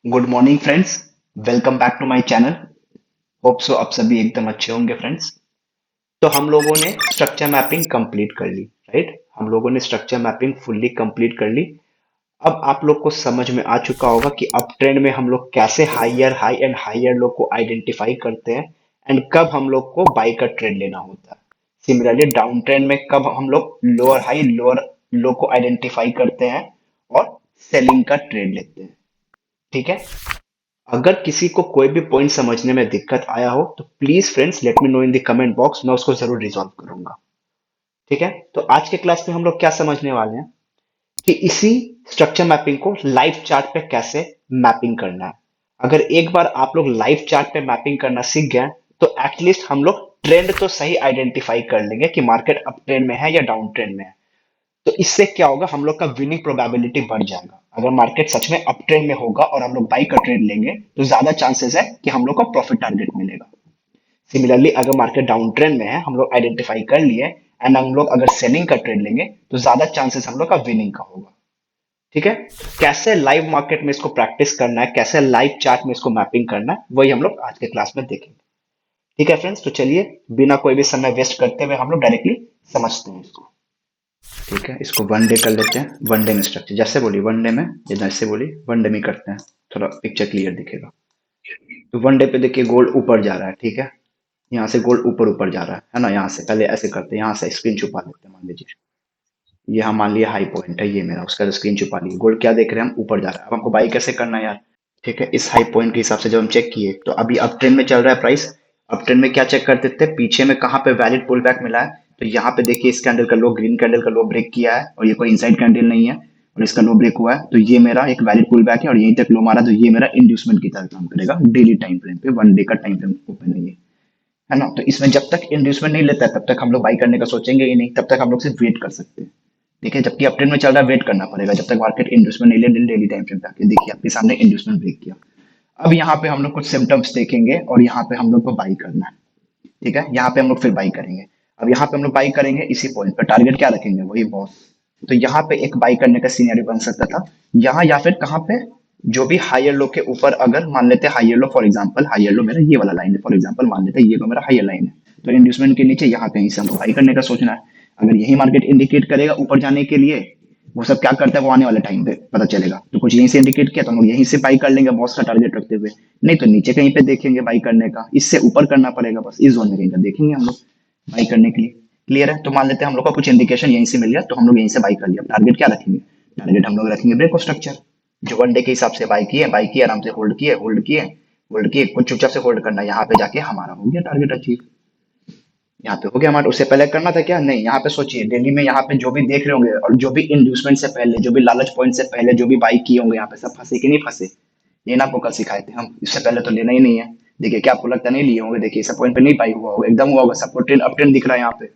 Good morning friends. Welcome back to my channel. Hope so आप सभी एकदम अच्छे होंगे फ्रेंड्स। तो हम लोगों ने स्ट्रक्चर मैपिंग कंप्लीट कर ली, राइट। हम लोगों ने स्ट्रक्चर मैपिंग फुल्ली कंप्लीट कर ली। अब आप लोग को समझ में आ चुका होगा कि अप ट्रेंड में हम लोग कैसे higher high and higher low को आइडेंटिफाई करते हैं एंड कब हम लोग को बाई का ट्रेड लेना होता है। सिमिलरली डाउन ट्रेंड में कब हम लोग लोअर हाई लोअर लो को आइडेंटिफाई करते हैं और सेलिंग का ट्रेड लेते हैं। ठीक है। अगर किसी को कोई भी पॉइंट समझने में दिक्कत आया हो तो please friends let me know in the comment box, मैं उसको जरूर रिजॉल्व करूंगा। ठीक है। तो आज के क्लास में हम लोग क्या समझने वाले हैं कि इसी स्ट्रक्चर मैपिंग को लाइव चार्ट पे कैसे मैपिंग करना है। अगर एक बार आप लोग लाइव चार्ट पे मैपिंग करना सीख गए तो एटलीस्ट हम लोग ट्रेंड तो सही आइडेंटिफाई कर लेंगे कि मार्केट अप ट्रेंड में है या डाउन ट्रेंड में है। तो इससे क्या होगा, हम लोग का विनिंग प्रोबेबिलिटी बढ़ जाएगा। अगर मार्केट सच में अप ट्रेंड में होगा और हम लोग बाई का ट्रेड लेंगे तो ज्यादा चांसेस है कि हम लोग को प्रॉफिट टारगेट मिलेगा। सिमिलरली अगर मार्केट डाउन ट्रेंड में है, हम लोग आइडेंटिफाई कर लिए एंड हम लोग अगर सेलिंग का ट्रेड लेंगे तो ज्यादा चांसेस हम लोग का विनिंग का होगा। ठीक है। तो कैसे लाइव मार्केट में इसको प्रैक्टिस करना है, कैसे लाइव चार्ट में इसको मैपिंग करना है, वही हम लोग आज के क्लास में देखेंगे। ठीक है फ्रेंड्स, तो चलिए बिना कोई भी समय वेस्ट करते हुए हम लोग डायरेक्टली समझते हैं इसको। ठीक है, इसको वन डे कर लेते हैं। वन डे में स्ट्रक्चर जैसे बोली वन डे में, या जैसे बोली वन डे में करते हैं, थोड़ा पिक्चर क्लियर दिखेगा। तो वन डे पे देखिए गोल्ड ऊपर जा रहा है। ठीक है, यहाँ से गोल्ड ऊपर ऊपर जा रहा है ना। यहाँ से पहले ऐसे करते हैं, यहाँ से स्क्रीन छुपा लेते हैं। मान लीजिए ये हम मान लिया हाई पॉइंट है ये मेरा, उसका स्क्रीन छुपा लिए। गोल्ड क्या देख रहे हैं हम, ऊपर जा रहा है। अब हमको बाई कैसे करना है यार। ठीक है, इस हाई पॉइंट के हिसाब से जब हम चेक किए तो अभी अप ट्रेंड में चल रहा है प्राइस। अप ट्रेंड में क्या चेक करते थे, पीछे में कहाँ पे वैलिड पुल बैक मिला है। तो यहाँ पे देखिए इस कैंडल का लो, ग्रीन कैंडल का लो ब्रेक किया है और ये कोई इनसाइड कैंडल नहीं है और इसका लो ब्रेक हुआ है। तो ये मेरा एक वैलिड पुल बैक है और यहीं तक लो मारा, तो ये मेरा इंड्यूसमेंट की तरह काम करेगा डेली टाइम फ्रेम पे। वन डे का टाइम फ्रेम ओपन है ना। तो इसमें जब तक इंड्यूसमेंट नहीं लेता है तब तक हम लोग बाई करने का सोचेंगे ही नहीं, तब तक हम लोग सिर्फ वेट कर सकते हैं। ठीक है, जबकि अपट्रेंड में चल रहा है वेट करना पड़ेगा जब तक मार्केट इंड्यूसमेंट नहीं ले। डेली टाइम फ्रेम पे आके देखिए आपके सामने इंड्यूसमेंट ब्रेक किया। अब यहाँ पे हम लोग कुछ सिम्टम्स देखेंगे और यहाँ पे हम लोग को बाई करना है। ठीक है, यहाँ पे हम लोग फिर बाई करेंगे। अब यहाँ पे हम लोग बाई करेंगे इसी पॉइंट पे, टारगेट क्या रखेंगे, वही बॉस। तो यहाँ पे एक बाई करने का सीनरी बन सकता था, यहाँ या फिर कहाँ पे, जो भी हायर लो के ऊपर। अगर मान लेते हैं higher low, for example higher low मेरा ये वाला लाइन है, फॉर एग्जांपल मान लेते हैं ये लो मेरा हायर लाइन है। तो इंड्यूसमेंट के नीचे यहाँ कहीं से हमको बाई करने का सोचना है। अगर यही मार्केट इंडिकेट करेगा ऊपर जाने के लिए, वो सब क्या करता है वो आने वाले टाइम पे पता चलेगा। तो कुछ यहीं से इंडिकेट किया तो हम लोग यहीं से बाई कर लेंगे बॉस का टारगेट रखते हुए। नहीं तो नीचे कहीं पे देखेंगे बाई करने का, इससे ऊपर करना पड़ेगा, बस इस जोन में कहीं का देखेंगे हम लोग बाई करने के लिए। क्लियर है। तो मान लेते हैं हम लोग का कुछ इंडिकेशन यहीं से मिल गया तो हम लोग यहीं से बाई कर लिया। टारगेट क्या रखेंगे, टारगेट हम लोग रखेंगे ब्रेक ऑफ स्ट्रक्चर। जो वन डे के हिसाब से बाई किए आराम से होल्ड किए, होल्ड किए, होल्ड किए, कुछ चुपचाप से होल्ड करना। यहाँ पे जाके हमारा हो गया टारगेट अचीव। यहाँ पे हो गया हमारा। उससे पहले करना था क्या, नहीं। यहाँ पे सोचिए डेली में यहाँ पे जो भी देख रहे होंगे और जो भी इंड्यूसमेंट से पहले, जो भी लालच पॉइंट से पहले जो भी बाई किए होंगे, यहाँ पे सब फंसे कि नहीं फंसे। ये ना आपको कल सिखाए थे हम, इससे पहले तो लेना ही नहीं है। देखिए क्या आपको लगता नहीं लिए होंगे, देखिए इस पॉइंट पे नहीं बाई हुआ होगा, एकदम हुआ होगा। सबको ट्रेंड अप ट्रेंड दिख रहा है यहाँ पे।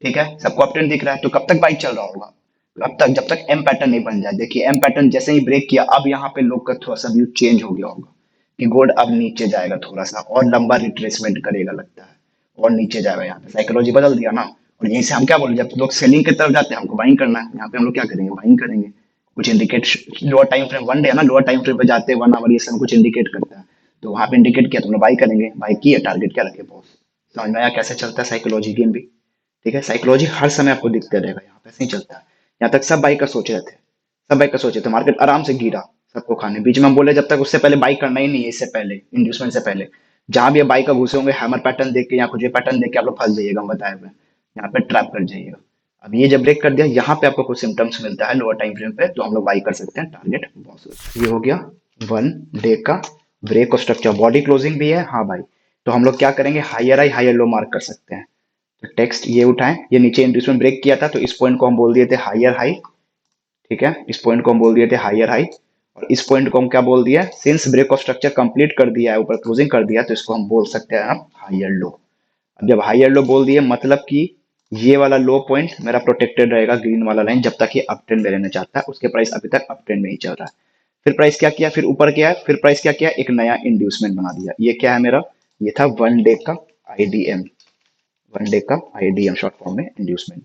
ठीक है, सबको अप ट्रेंड दिख रहा है। तो कब तक बाइक चल रहा होगा, अब तक जब तक एम पैटर्न नहीं बन जाए। देखिए एम पैटर्न जैसे ही ब्रेक किया, अब यहाँ पे लोग का थोड़ा सा व्यू चेंज हो गया होगा कि गोल्ड अब नीचे जाएगा, थोड़ा सा और लंबा रिट्रेसमेंट करेगा लगता है और नीचे जाएगा। यहाँ पे साइकोलॉजी बदल दिया ना। और यहीं से हम क्या बोले, जब लोग सेलिंग की तरफ जाते हैं हमको बाइंग करना है। यहाँ पे हम लोग क्या करेंगे, बाइंग करेंगे। कुछ indicate lower time frame, one day है ना, लोअर टाइम फ्रेम पे जाते हैं 1 आवर, ये सब कुछ इंडिकेट करता है। तो वहां पे इंडिकेट किया तो हम लोग बाई करेंगे। बाई किया, टारगेट क्या रखे बॉस। समझ में आया कैसे चलता है साइकोलॉजी गेम भी। ठीक है, साइकोलॉजी हर समय आपको दिखते रहेगा, यहाँ पे ऐसे ही चलता है। यहाँ तक सब बाई का सोच रहे थे, सब बाई का सोचे थे, मार्केट आराम से गिरा सबको खाने। बीच में हम बोले जब तक उससे पहले बाई करना ही नहीं है, इससे पहले इंड्यूसमेंट से पहले जहां भी बाई का घुसे होंगे, हैमर पैटर्न देख के या कुछ भी पैटर्न देख के आप लोग फंस जाइएगा, हम बताए हुए यहाँ पे ट्रैप कर जाइएगा। अब ये जब ब्रेक कर दिया, यहाँ पे आपको कुछ सिम्टम्स मिलता है लोअर टाइम फ्रेम पे, तो हम लोग बाई कर सकते हैं टारगेट बॉस। ये हो गया वन डे का ब्रेक और स्ट्रक्चर। बॉडी क्लोजिंग भी है, हाँ भाई। तो हम लोग क्या करेंगे, higher high higher low mark कर सकते हैं। तो टेक्स्ट ये उठाएं, ये नीचे इंड्यूसमेंट ब्रेक किया था तो इस पॉइंट को हम बोल दिए थे हायर हाई। ठीक है, इस पॉइंट को हम बोल दिए थे हायर हाई और इस पॉइंट को हम क्या बोल दिया, since break of structure complete कर दिया है, ऊपर क्लोजिंग कर दिया, तो इसको हम बोल सकते हैं अब हायर लो। अब जब हायर लो बोल दिए मतलब कि ये वाला लो पॉइंट मेरा प्रोटेक्टेड रहेगा, ग्रीन वाला लाइन, जब तक ये अप ट्रेंड में रहना चाहता है। उसके प्राइस अभी तक अप ट्रेंड में ही चल रहा है। फिर प्राइस क्या किया, फिर ऊपर किया, फिर प्राइस क्या किया, एक नया इंड्यूसमेंट बना दिया। ये क्या है मेरा, ये था वन डे का आईडीएम। वन डे का आईडीएम शॉर्ट फॉर्म में इंड्यूसमेंट।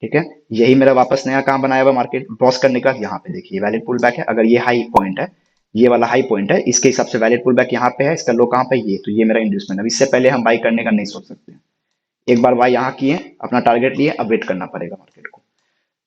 ठीक है, यही मेरा वापस नया कहाँ बनाया हुआ मार्केट क्रॉस करने का। यहाँ पे देखिए वैलिड पुल बैक है, अगर ये हाई पॉइंट है, ये वाला हाई पॉइंट है, इसके हिसाब से वैलिड पुल बैक यहाँ पे है, इसका लो कहाँ पे, ये तो ये मेरा इंड्यूसमेंट है। अब इससे पहले हम बाई करने का नहीं सोच सकते। एक बार बाई यहाँ किए, अपना टारगेट लिए, अब वेट करना पड़ेगा मार्केट को।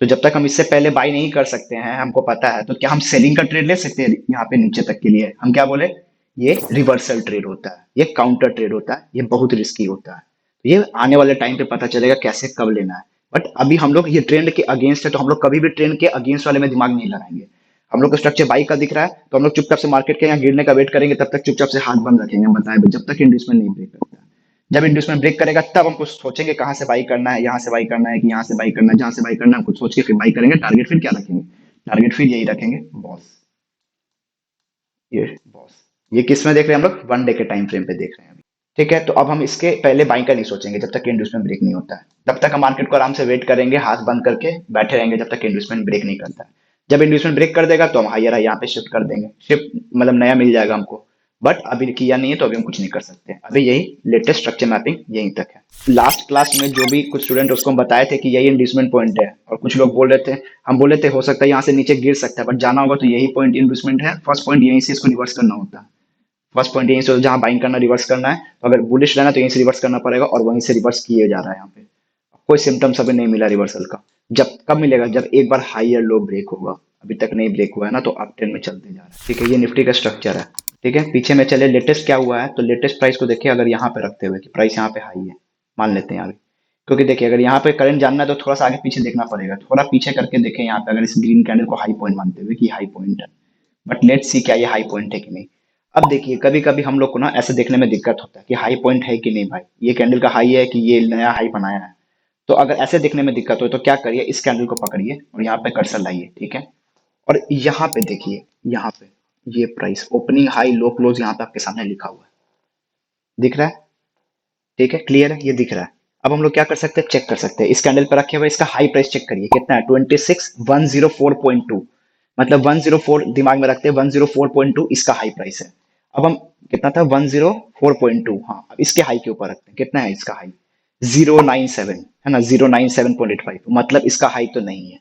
तो जब तक हम इससे पहले बाई नहीं कर सकते हैं, हमको पता है, तो क्या हम सेलिंग का ट्रेड ले सकते हैं यहाँ पे नीचे तक के लिए? हम क्या बोले, ये रिवर्सल ट्रेड होता है, ये काउंटर ट्रेड होता है, ये बहुत रिस्की होता है। तो ये आने वाले टाइम पे पता चलेगा कैसे कब लेना है। बट अभी हम लोग ये ट्रेंड के अगेंस्ट है, तो हम लोग कभी भी ट्रेंड के अगेंस्ट वाले में दिमाग नहीं लगाएंगे। हम लोग को स्ट्रक्चर बाई का दिख रहा है, तो हम लोग चुपचाप से मार्केट के यहाँ गिरने का वेट करेंगे, तब तक चुपचाप से हाथ बंद रखेंगे। हम बताए जब तक इंड्यूसमेंट नहीं ब्रेक करता। जब इंड्यूसमेंट ब्रेक करेगा तब हमको सोचेंगे कहाँ से बाई करना है, यहाँ से बाई करना है कि यहाँ से बाई करना है, जहां से बाई करना है कुछ सोच के फिर बाई करेंगे। टारगेट फिर क्या रखेंगे? टारगेट फिर यही रखेंगे, बॉस। ये बॉस, ये किस में देख रहे हैं हम लोग? 1 डे के टाइम फ्रेम पे देख रहे हैं अभी। ठीक है, तो अब हम इसके पहले बाई का नहीं सोचेंगे जब तक इंड्यूसमेंट ब्रेक नहीं होता है। तब तक हम मार्केट को आराम से वेट करेंगे, हाथ बंद करके बैठे रहेंगे जब तक इंड्यूसमेंट ब्रेक नहीं करता है। जब इंड्यूसमेंट ब्रेक कर देगा तो हम हायर है यहाँ पे शिफ्ट कर देंगे, शिफ्ट मतलब नया मिल जाएगा हमको। बट अभी किया नहीं है तो अभी हम कुछ नहीं कर सकते। अभी यही लेटेस्ट स्ट्रक्चर मैपिंग यहीं तक है। लास्ट क्लास में जो भी कुछ स्टूडेंट उसको हम बताए थे कि यही इंड्यूसमेंट पॉइंट है, और कुछ लोग बोल रहे थे, हम बोले थे हो सकता है यहाँ से नीचे गिर सकता है, बट जाना होगा तो यही पॉइंट इंड्यूसमेंट है। फर्स्ट पॉइंट यहीं से इसको रिवर्स करना होता है। फर्स्ट पॉइंट यहीं से जहां बाइंग करना रिवर्स करना है, तो अगर बुलिश रहना तो यहीं से रिवर्स करना पड़ेगा, और वहीं से रिवर्स किए जा रहा है। यहाँ पे कोई सिम्टम्स अभी नहीं मिला रिवर्सल का। जब कब मिलेगा? जब एक बार हाई या लो ब्रेक होगा। अभी तक नहीं ब्रेक हुआ है ना, तो अप ट्रेंड में चलते जा रहा है। ठीक है, ये निफ्टी का स्ट्रक्चर है। ठीक है, पीछे में चले, लेटेस्ट क्या हुआ है, तो लेटेस्ट प्राइस को देखिए। अगर यहाँ पे रखते हुए कि प्राइस यहाँ पे हाई है, मान लेते हैं आगे, क्योंकि देखिए अगर यहाँ पे करंट जानना है तो थोड़ा सा आगे पीछे देखना पड़ेगा। थोड़ा पीछे करके देखें यहाँ पे, अगर इस ग्रीन कैंडल को हाई पॉइंट मानते हुए कि हाई पॉइंट है, बट लेट्स सी क्या ये हाई पॉइंट है कि नहीं। अब देखिए कभी कभी हम लोग को ना ऐसे देखने में दिक्कत होता है कि हाई पॉइंट है कि नहीं भाई, ये कैंडल का हाई है कि ये नया हाई बनाया है। तो अगर ऐसे देखने में दिक्कत हो तो क्या करिए, इस कैंडल को पकड़िए और यहाँ पे कर्सर लाइए। ठीक है, और यहाँ पे देखिए, यहाँ पे ये price opening high low close यहाँ पे आपके सामने लिखा हुआ है, दिख रहा है? ठीक है, क्लियर है, ये दिख रहा है। अब हम लोग क्या कर सकते हैं, चेक कर सकते हैं। इस कैंडल पर रखे हुए इसका हाई प्राइस चेक करिए कितना है, 26104.2। मतलब 104 दिमाग में रखते हैं, 104.2 इसका हाई प्राइस है। अब हम कितना था, 104.2, हाँ अब इसके हाई के ऊपर रखते हैं, कितना है इसका हाई, 097 है ना, 097.85। मतलब इसका हाई तो नहीं है।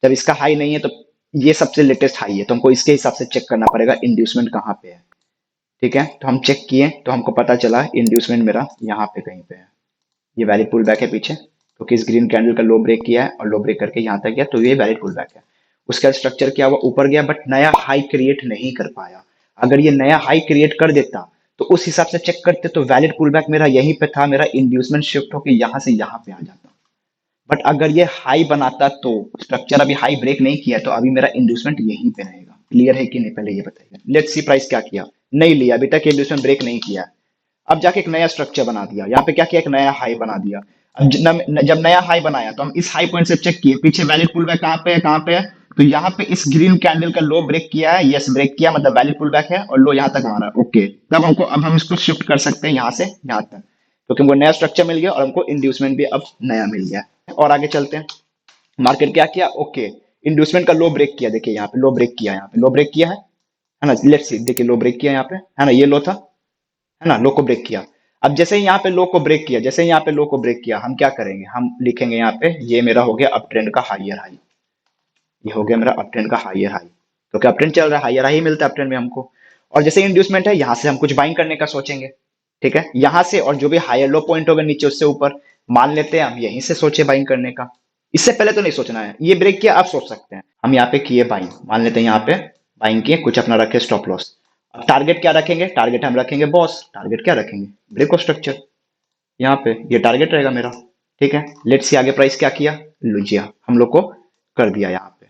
जब इसका हाई नहीं है तो ये सबसे लेटेस्ट हाई है, तो हमको इसके हिसाब से चेक करना पड़ेगा इंड्यूसमेंट कहाँ पे है। ठीक है, तो हम चेक किए तो हमको पता चला इंड्यूसमेंट मेरा यहाँ पे कहीं पे है। ये वैलिड पुल बैक है पीछे, क्योंकि इस ग्रीन कैंडल का लो ब्रेक किया है और लो ब्रेक करके यहाँ तक गया, तो ये वैलिड पुल बैक है। उसका स्ट्रक्चर क्या हुआ, ऊपर गया बट नया हाई क्रिएट नहीं कर पाया। अगर ये नया हाई क्रिएट कर देता तो उस हिसाब से चेक करते तो वैलिड पुल बैक मेरा यहीं पे था, मेरा इंड्यूसमेंट शिफ्ट होकर यहाँ से यहाँ पे आ जाता। बट अगर ये हाई बनाता तो, स्ट्रक्चर अभी हाई ब्रेक नहीं किया तो अभी मेरा इंड्यूसमेंट यहीं पे रहेगा। क्लियर है कि नहीं, पहले ये बताइए। लेट्स सी प्राइस क्या किया, नहीं लिया, अभी तक इंड्यूसमेंट ब्रेक नहीं किया। अब जाके एक नया स्ट्रक्चर बना दिया, यहाँ पे क्या किया, एक नया हाई बना दिया। अब जब नया हाई बनाया तो हम इस हाई पॉइंट से चेक किए पीछे वैलिड पुल बैक कहाँ पे है, कहाँ पे है, तो यहाँ पे इस ग्रीन कैंडल का लो ब्रेक किया है, यस ब्रेक किया, मतलब वैलिड पुल बैक है और लो यहाँ तक मारा। ओके, तब हमको, अब हम इसको शिफ्ट कर सकते हैं यहाँ से यहाँ तक, क्योंकि हमको नया स्ट्रक्चर मिल गया और हमको इंड्यूसमेंट भी अब नया मिल गया। और आगे चलते हैं, मार्केट क्या किया, ओके इंड्यूसमेंट का लो ब्रेक किया, देखिए यहाँ पे लो ब्रेक किया, यहाँ पे लो ब्रेक किया है ना, लेट्स सी, देखिए लो ब्रेक किया यहाँ पे, है ना, ये लो था, है ना, लो को ब्रेक किया। अब जैसे ही यहाँ पे लो को ब्रेक किया, जैसे ही यहाँ पे लो को ब्रेक किया, हम क्या करेंगे, हम लिखेंगे यहाँ पे ये मेरा हो गया अप ट्रेंड का हायर हाई। ये हो गया मेरा अप ट्रेंड का हायर हाई, क्योंकि अप ट्रेंड चल रहा है, हायर हाई मिलता है अप ट्रेंड में हमको। और जैसे इंड्यूसमेंट है, यहाँ से हम कुछ बाइंग करने का सोचेंगे। ठीक है, यहाँ से, और जो भी हायर लो पॉइंट होगा नीचे उससे ऊपर, मान लेते हैं हम यहीं से सोचे बाइंग करने का। इससे पहले तो नहीं सोचना है, ये ब्रेक किया आप सोच सकते हैं। हम यहाँ पे किए बाइंग, मान लेते हैं यहाँ पे बाइंग किए, कुछ अपना रखे स्टॉप लॉस। अब टारगेट क्या रखेंगे, टारगेट हम रखेंगे बॉस, टारगेट क्या रखेंगे, ब्रेक ऑफ स्ट्रक्चर, यहाँ पे ये टारगेट रहेगा मेरा। ठीक है, लेट्स सी आगे प्राइस क्या किया, लीजिए हम लोग को कर दिया, यहाँ पे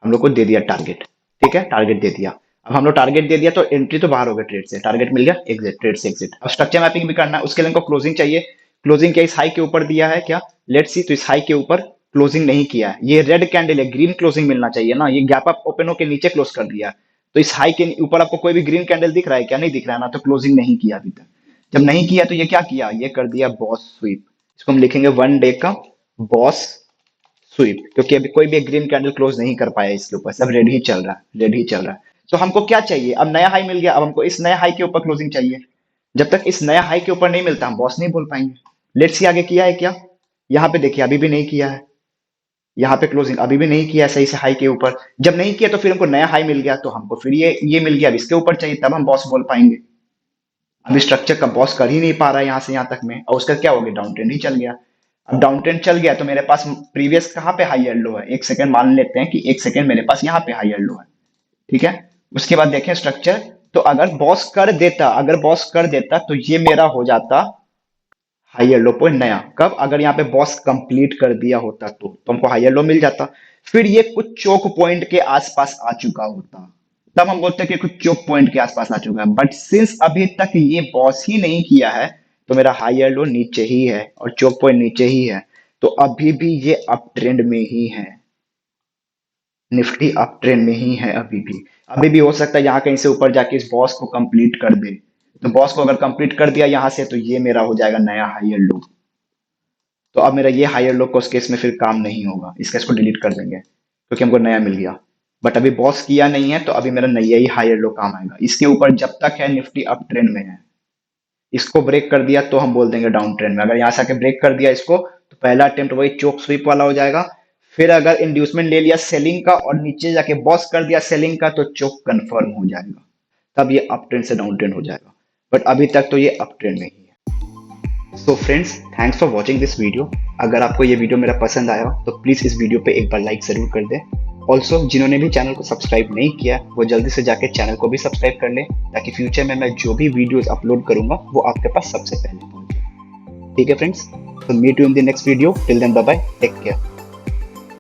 हम लोग को दे दिया टारगेट। ठीक है, टारगेट दे दिया। अब हम लोग टारगेट दे दिया तो एंट्री तो बाहर हो गया ट्रेड से, टारगेट मिल गया, एग्जिट, ट्रेड से एग्जिट। अब स्ट्रक्चर मैपिंग भी करना है, उसके लिए हमको क्लोजिंग चाहिए। क्लोजिंग क्या इस हाई के ऊपर दिया है क्या, लेट्स सी, तो इस हाई के ऊपर क्लोजिंग नहीं किया है, ये रेड कैंडल है, ग्रीन क्लोजिंग मिलना चाहिए ना, ये गैप अप ओपन होकर नीचे क्लोज कर दिया। तो इस हाई के ऊपर आपको कोई भी ग्रीन कैंडल दिख रहा है क्या, नहीं दिख रहा है ना, तो क्लोजिंग नहीं किया अभी तक। जब नहीं किया तो ये क्या किया, ये कर दिया बॉस स्वीप। इसको हम लिखेंगे 1 डे का बॉस स्वीप, क्योंकि अभी कोई भी ग्रीन कैंडल क्लोज नहीं कर पाया इसके ऊपर, सब रेड ही चल रहा है, रेड ही चल रहा है। तो हमको क्या चाहिए, अब नया हाई मिल गया, अब हमको इस नया हाई के ऊपर क्लोजिंग चाहिए। जब तक इस नया हाई के ऊपर नहीं मिलता हम बॉस नहीं बोल पाएंगे। लेट्स सी आगे किया है क्या, यहाँ पे देखिए अभी भी नहीं किया है। यहाँ पे क्लोजिंग अभी भी नहीं किया सही से हाई के ऊपर, जब नहीं किया तो फिर हमको नया हाई मिल गया, तो हमको फिर ये मिल गया, अब इसके ऊपर चाहिए तब हम बॉस बोल पाएंगे। अभी स्ट्रक्चर का बॉस कर ही नहीं पा रहा है यहाँ से यहाँ तक में, और उसका क्या हो गया, डाउन ट्रेंड ही चल गया। अब डाउन ट्रेंड चल गया तो मेरे पास प्रीवियस कहाँ पे हाई एंड लो है, एक सेकंड मान लेते हैं कि एक सेकंड मेरे पास यहाँ पे हाई एंड लो है, ठीक है। उसके बाद देखें स्ट्रक्चर, तो अगर बॉस कर देता तो ये मेरा हो जाता हायर लो पॉइंट नया। कब, अगर यहाँ पे बॉस कंप्लीट कर दिया होता तो हमको हायर लो मिल जाता, फिर ये कुछ चोक पॉइंट के आसपास आ चुका होता, तब हम बोलते कि कुछ चोक पॉइंट के आसपास आ चुका है। बट सिंस अभी तक ये बॉस ही नहीं किया है, तो मेरा हायर लो नीचे ही है और चोक पॉइंट नीचे ही है, तो अभी भी ये अप ट्रेंड में ही है, निफ्टी अप ट्रेंड में ही है अभी भी हो सकता है यहाँ कहीं से ऊपर जाके इस बॉस को कंप्लीट कर दे। तो बॉस को अगर कंप्लीट कर दिया यहाँ से, तो ये मेरा हो जाएगा नया हायर लो। तो अब मेरा ये हायर लो को उस केस में फिर काम नहीं होगा, इस केस को डिलीट कर देंगे क्योंकि हमको नया मिल गया। बट अभी बॉस किया नहीं है, तो अभी मेरा नया ही हायर लो काम आएगा। इसके ऊपर जब तक है निफ्टी अप ट्रेंड में है, इसको ब्रेक कर दिया तो हम बोल देंगे डाउन ट्रेंड में। अगर यहाँ से आके ब्रेक कर दिया इसको, तो पहला अटेम्प्ट वही चोक स्वीप वाला हो जाएगा। फिर अगर इंड्यूसमेंट ले लिया सेलिंग का और नीचे जाके बॉस कर दिया सेलिंग का, तो चोक कंफर्म हो जाएगा, तब ये अप ट्रेंड से डाउन ट्रेंड हो जाएगा। बट अभी तक तो ये अप ट्रेंड में ही है। So friends, thanks for watching this video. अगर आपको ये वीडियो मेरा पसंद आया तो प्लीज़ इस वीडियो पे एक बार लाइक ज़रूर कर दें। ऑल्सो जिन्होंने भी चैनल को सब्सक्राइब नहीं किया, वो जल्दी से जाके चैनल को भी सब्सक्राइब कर लें, ताकि फ्यूचर में मैं जो भी वीडियोस अपलोड करूंगा वो आपके पास सबसे पहले पहुंचे। ठीक है फ्रेंड्स, तो meet you in the next video. Till then bye bye, take care.